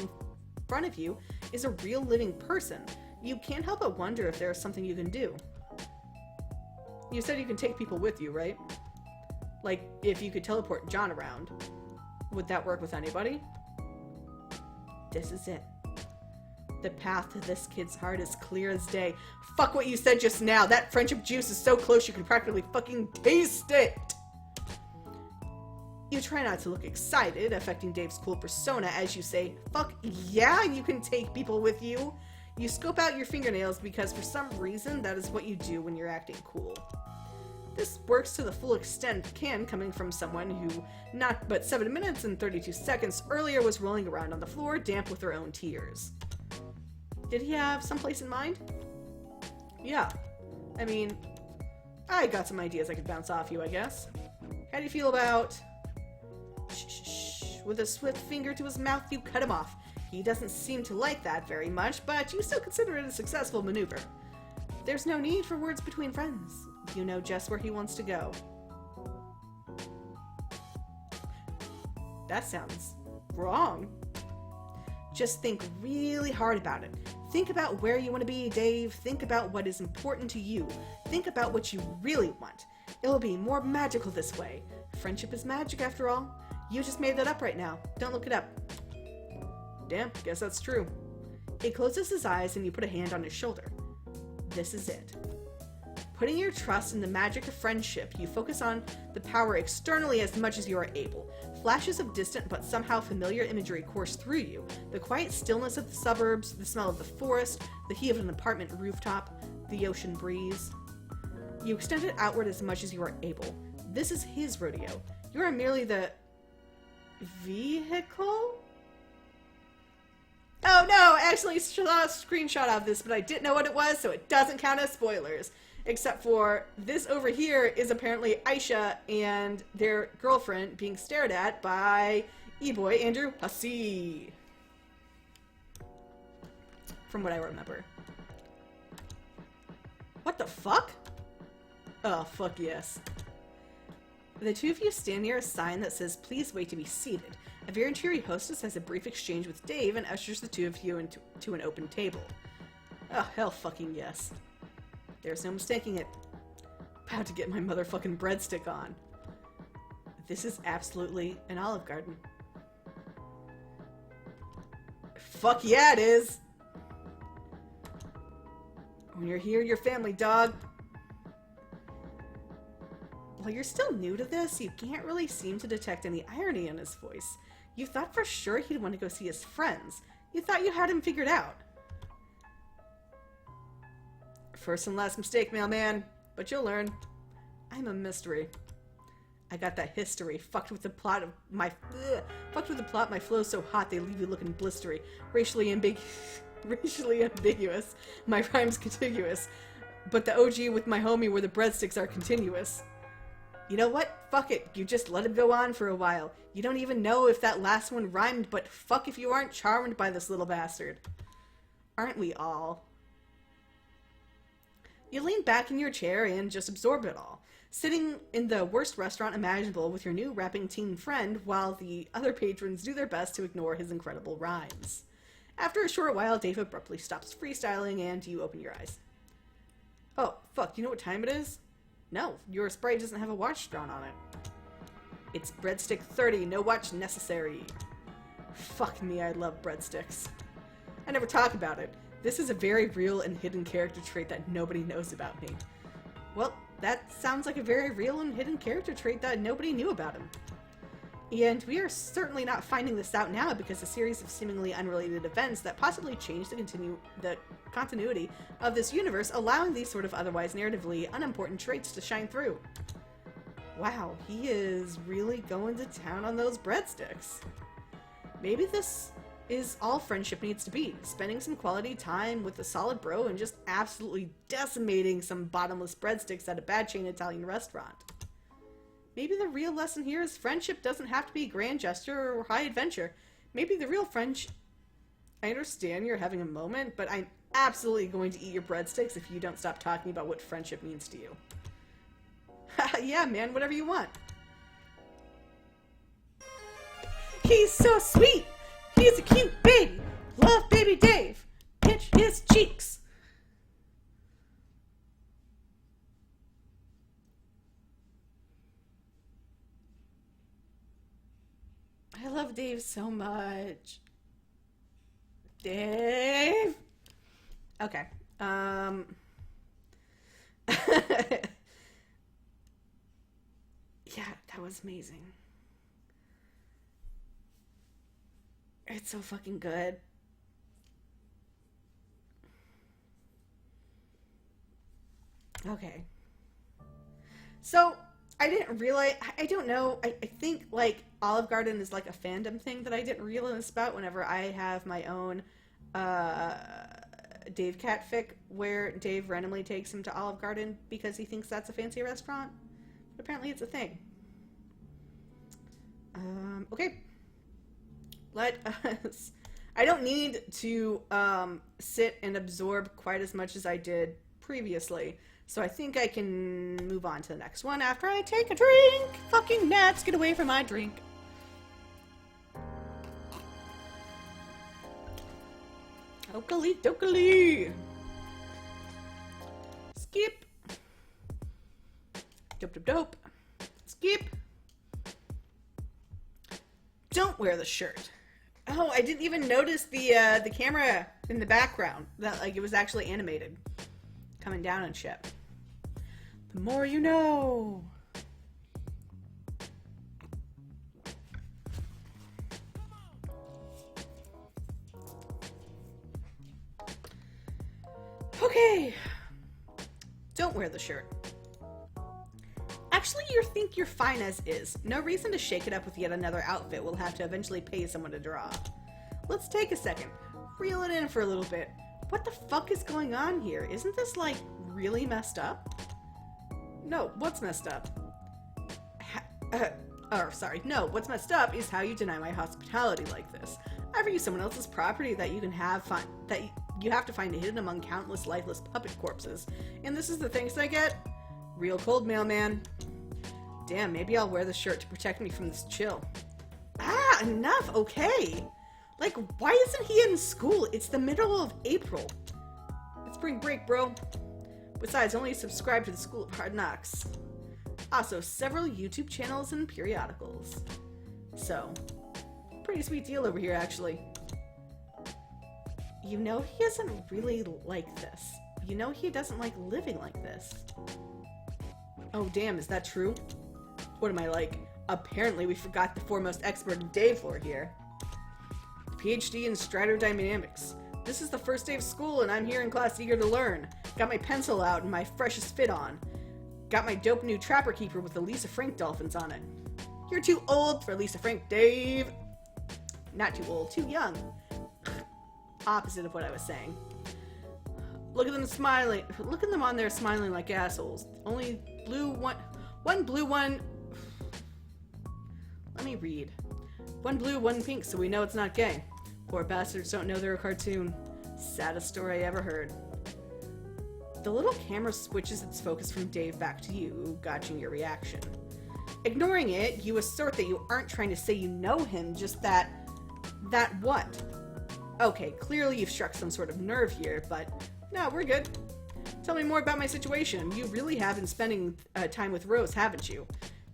front of you is a real living person. You can't help but wonder if there's something you can do. You said you can take people with you, right? Like, if you could teleport John around. Would that work with anybody? This is it. The path to this kid's heart is clear as day. Fuck what you said just now. That friendship juice is so close you can practically fucking taste it. You try not to look excited, affecting Dave's cool persona as you say, "Fuck yeah, you can take people with you." You scope out your fingernails because for some reason that is what you do when you're acting cool. This works to the full extent it can, coming from someone who, not but 7 minutes and 32 seconds earlier, was rolling around on the floor, damp with her own tears. Did he have someplace in mind? Yeah. I mean, I got some ideas I could bounce off you, I guess. How do you feel about... Shh. With a swift finger to his mouth, you cut him off. He doesn't seem to like that very much, but you still consider it a successful maneuver. There's no need for words between friends. You know just where he wants to go. That sounds wrong. Just think really hard about it. Think about where you want to be, Dave. Think about what is important to you. Think about what you really want. It'll be more magical this way. Friendship is magic, after all. You just made that up right now. Don't look it up. Damn, guess that's true. He closes his eyes and you put a hand on his shoulder. This is it. Putting your trust in the magic of friendship, you focus on the power externally as much as you are able. Flashes of distant but somehow familiar imagery course through you. The quiet stillness of the suburbs, the smell of the forest, the heat of an apartment rooftop, the ocean breeze. You extend it outward as much as you are able. This is his rodeo. You are merely the... vehicle? Oh no, I actually saw a screenshot of this, but I didn't know what it was, so it doesn't count as spoilers. Except for this over here is apparently Aisha and their girlfriend being stared at by E-boy Andrew Hussey. From what I remember. What the fuck? Oh, fuck yes. The two of you stand near a sign that says, "Please wait to be seated." A very cheery hostess has a brief exchange with Dave and ushers the two of you into an open table. Oh, hell fucking yes. There's no mistaking it. About to get my motherfucking breadstick on. This is absolutely an Olive Garden. Fuck yeah, it is! When you're here, you're family, dog. While you're still new to this, you can't really seem to detect any irony in his voice. You thought for sure he'd want to go see his friends. You thought you had him figured out. First and last mistake, mailman. But you'll learn. I'm a mystery. I got that history. Fucked with the plot. My flow's so hot they leave you looking blistery. Racially ambiguous. My rhyme's contiguous. But the OG with my homie where the breadsticks are continuous. You know what? Fuck it. You just let it go on for a while. You don't even know if that last one rhymed, but fuck if you aren't charmed by this little bastard. Aren't we all? You lean back in your chair and just absorb it all, sitting in the worst restaurant imaginable with your new rapping teen friend while the other patrons do their best to ignore his incredible rhymes. After a short while, Dave abruptly stops freestyling and you open your eyes. Oh, fuck, you know what time it is? No, your Sprite doesn't have a watch drawn on it. It's breadstick 30, no watch necessary. Fuck me, I love breadsticks. I never talk about it. This is a very real and hidden character trait that nobody knows about me. Well, that sounds like a very real and hidden character trait that nobody knew about him. And we are certainly not finding this out now because a series of seemingly unrelated events that possibly change the continuity of this universe, allowing these sort of otherwise narratively unimportant traits to shine through. Wow, he is really going to town on those breadsticks. Maybe this is all friendship needs to be. Spending some quality time with a solid bro and just absolutely decimating some bottomless breadsticks at a bad chain Italian restaurant. Maybe the real lesson here is friendship doesn't have to be grand gesture or high adventure. Maybe the real friendship... I understand you're having a moment, but I'm absolutely going to eat your breadsticks if you don't stop talking about what friendship means to you. Yeah, man, whatever you want. He's so sweet! He's a cute baby! Love baby Dave! Pinch his cheeks! I love Dave so much. Dave! Okay. Yeah, that was amazing. It's so fucking good. Okay. So, I didn't realize, I don't know, I think, like, Olive Garden is, like, a fandom thing that I didn't realize about whenever I have my own, Dave Cat fic, where Dave randomly takes him to Olive Garden because he thinks that's a fancy restaurant. But apparently it's a thing. Okay. Let us... I don't need to, sit and absorb quite as much as I did previously. So I think I can move on to the next one after I take a drink. Fucking gnats, get away from my drink. Okely dokely. Skip. Dope dope dope. Skip. Don't wear the shirt. Oh, I didn't even notice the camera in the background. That, like, it was actually animated. Coming down and shit. The more you know. Okay. Don't wear the shirt. Actually, you think you're fine as is. No reason to shake it up with yet another outfit we'll have to eventually pay someone to draw. Let's take a second. Reel it in for a little bit. What the fuck is going on here? Isn't this, like, really messed up? No, what's messed up? No, what's messed up is how you deny my hospitality like this. I've used someone else's property that you can have that you have to find hidden among countless lifeless puppet corpses. And this is the thanks I get? Real cold, mailman. Damn, maybe I'll wear this shirt to protect me from this chill. Ah, enough, okay. Like, why isn't he in school? It's the middle of April. It's spring break, bro. Besides, only subscribe to the School of Hard Knocks. Also, several YouTube channels and periodicals. So, pretty sweet deal over here, actually. You know, he isn't really like this. You know, he doesn't like living like this. Oh, damn, is that true? What am I like? Apparently, we forgot the foremost expert in Dave lore here. PhD in stratodynamics. This is the first day of school, and I'm here in class eager to learn. Got my pencil out and my freshest fit on. Got my dope new Trapper Keeper with the Lisa Frank dolphins on it. You're too old for Lisa Frank, Dave. Not too old, too young. Opposite of what I was saying. Look at them smiling. Look at them on there smiling like assholes. Only blue one blue, one... Let me read. One blue, one pink, so we know it's not gay. Poor bastards don't know they're a cartoon. Saddest story I ever heard. The little camera switches its focus from Dave back to you, gauging your reaction. Ignoring it, you assert that you aren't trying to say you know him, just that... That what? Okay, clearly you've struck some sort of nerve here, but no, we're good. Tell me more about my situation. You really have been spending time with Rose, haven't you?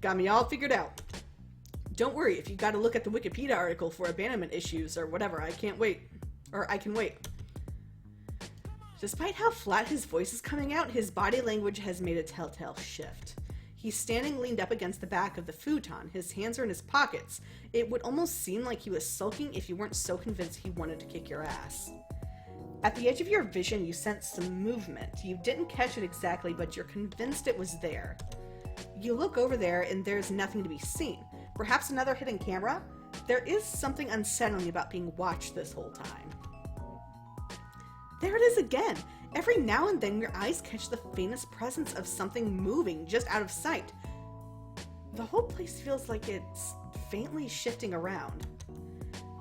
Got me all figured out. Don't worry, if you gotta look at the Wikipedia article for abandonment issues or whatever, I can't wait. Or I can wait. Despite how flat his voice is coming out, his body language has made a telltale shift. He's standing leaned up against the back of the futon. His hands are in his pockets. It would almost seem like he was sulking if you weren't so convinced he wanted to kick your ass. At the edge of your vision, you sense some movement. You didn't catch it exactly, but you're convinced it was there. You look over there and there's nothing to be seen. Perhaps another hidden camera? There is something unsettling about being watched this whole time. There it is again! Every now and then your eyes catch the faintest presence of something moving just out of sight. The whole place feels like it's faintly shifting around.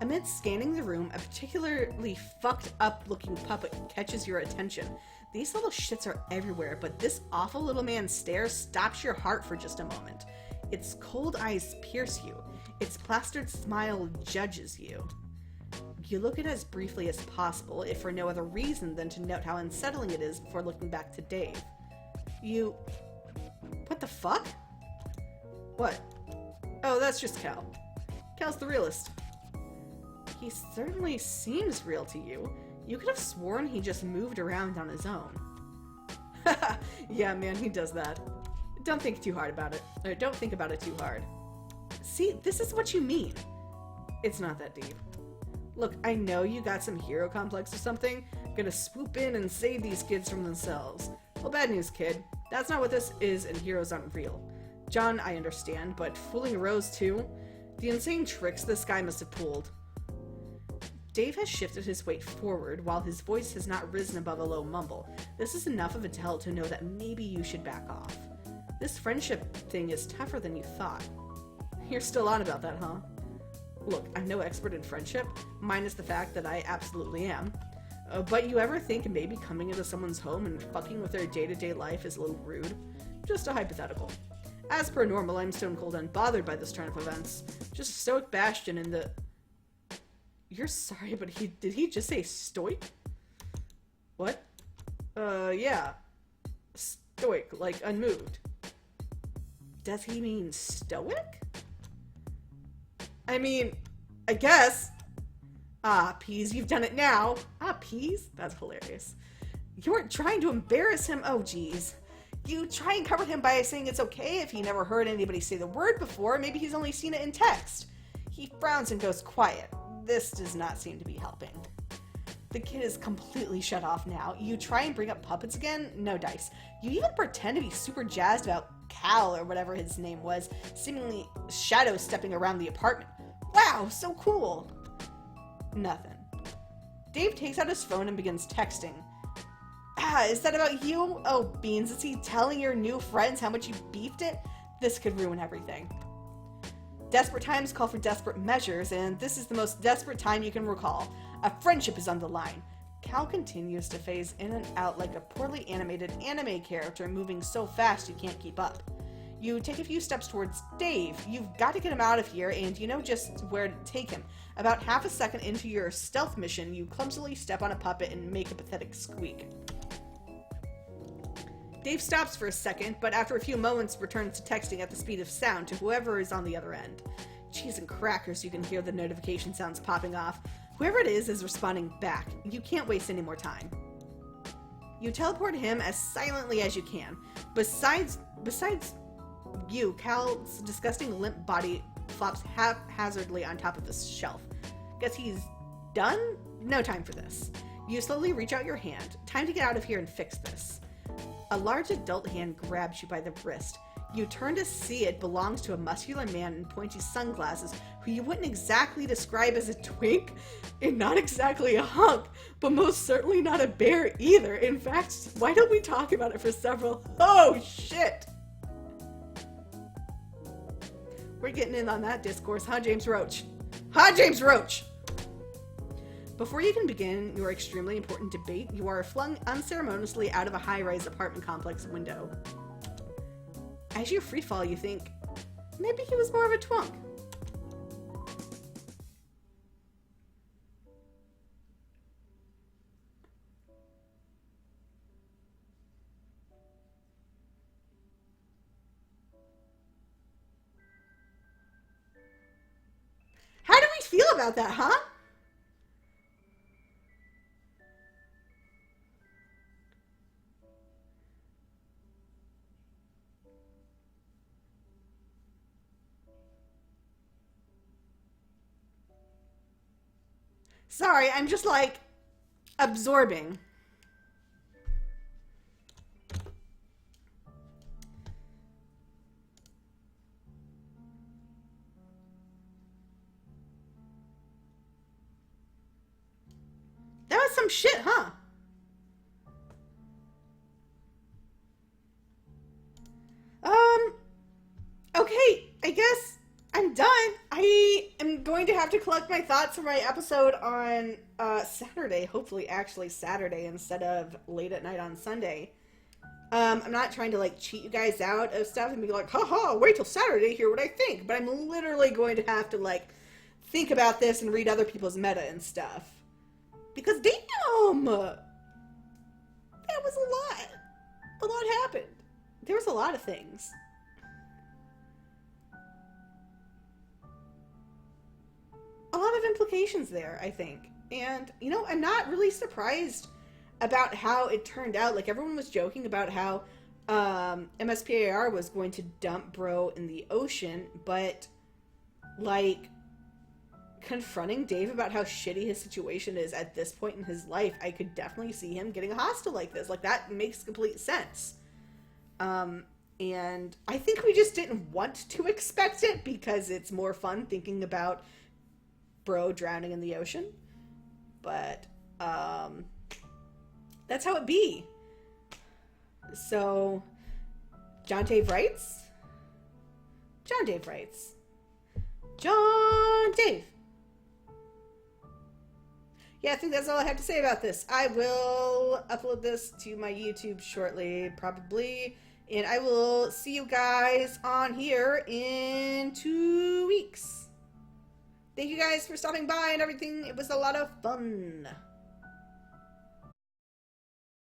Amid scanning the room, a particularly fucked up looking puppet catches your attention. These little shits are everywhere, but this awful little man's stare stops your heart for just a moment. Its cold eyes pierce you. Its plastered smile judges you. You look at it as briefly as possible, if for no other reason than to note how unsettling it is before looking back to Dave. You... What the fuck? What? Oh, that's just Cal. Cal's the realist. He certainly seems real to you. You could have sworn he just moved around on his own. Haha, yeah man, he does that. Don't think too hard about it. Or don't think about it too hard. See, this is what you mean. It's not that deep. Look, I know you got some hero complex or something. I'm gonna swoop in and save these kids from themselves. Well, bad news, kid. That's not what this is, and heroes aren't real. John, I understand, but fooling Rose too? The insane tricks this guy must have pulled. Dave has shifted his weight forward, while his voice has not risen above a low mumble. This is enough of a tell to know that maybe you should back off. This friendship thing is tougher than you thought. You're still on about that, huh? Look, I'm no expert in friendship, minus the fact that I absolutely am. But you ever think maybe coming into someone's home and fucking with their day-to-day life is a little rude? Just a hypothetical. As per normal, I'm stone cold unbothered by this turn of events. Just a stoic bastion in the... You're sorry, but did he just say stoic? What? Yeah. Stoic, like unmoved. Does he mean stoic? I mean, I guess. Ah, Peas, you've done it now. Ah, Peas? That's hilarious. You weren't trying to embarrass him. Oh, geez. You try and comfort him by saying it's okay if he never heard anybody say the word before. Maybe he's only seen it in text. He frowns and goes quiet. This does not seem to be helping. The kid is completely shut off now. You try and bring up puppets again? No dice. You even pretend to be super jazzed about Cal, or whatever his name was, seemingly shadow stepping around the apartment. Wow, so cool. Nothing. Dave takes out his phone and begins texting. Ah, is that about you? Oh, Beans, is he telling your new friends how much you beefed it? This could ruin everything. Desperate times call for desperate measures, and this is the most desperate time you can recall. A friendship is on the line. Cal continues to phase in and out like a poorly animated anime character moving so fast you can't keep up. You take a few steps towards Dave. You've got to get him out of here, and you know just where to take him. About half a second into your stealth mission, you clumsily step on a puppet and make a pathetic squeak. Dave stops for a second, but after a few moments returns to texting at the speed of sound to whoever is on the other end. Cheese and crackers, you can hear the notification sounds popping off. Whoever it is responding back. You can't waste any more time. You teleport him as silently as you can. Besides you, Cal's disgusting limp body flops haphazardly on top of the shelf. Guess he's done? No time for this. You slowly reach out your hand. Time to get out of here and fix this. A large adult hand grabs you by the wrist. You turn to see it belongs to a muscular man in pointy sunglasses who you wouldn't exactly describe as a twink, and not exactly a hunk, but most certainly not a bear either. In fact, why don't we talk about it for several... Oh, shit! We're getting in on that discourse, huh, James Roach? Huh, James Roach! Before you can begin your extremely important debate, you are flung unceremoniously out of a high-rise apartment complex window. As you free fall, you think, maybe he was more of a twunk. How do we feel about that, huh? Sorry, I'm just like absorbing. That was some shit, huh? Okay, I guess I'm done. I am going to have to collect my thoughts for my episode on Saturday. Hopefully, actually Saturday instead of late at night on Sunday. I'm not trying to like cheat you guys out of stuff and be like, haha, wait till Saturday to hear what I think. But I'm literally going to have to like think about this and read other people's meta and stuff. Because damn! That was a lot. A lot happened. There was a lot of things. A lot of implications there, I think. And, you know, I'm not really surprised about how it turned out. Like, everyone was joking about how MSPAR was going to dump Bro in the ocean, but, like, confronting Dave about how shitty his situation is at this point in his life, I could definitely see him getting hostile like this. Like, that makes complete sense. And I think we just didn't want to expect it because it's more fun thinking about Bro drowning in the ocean. But, that's how it be. So, John Dave writes. John Dave. Yeah, I think that's all I have to say about this. I will upload this to my YouTube shortly, probably. And I will see you guys on here in 2 weeks. Thank you guys for stopping by and everything. It was a lot of fun.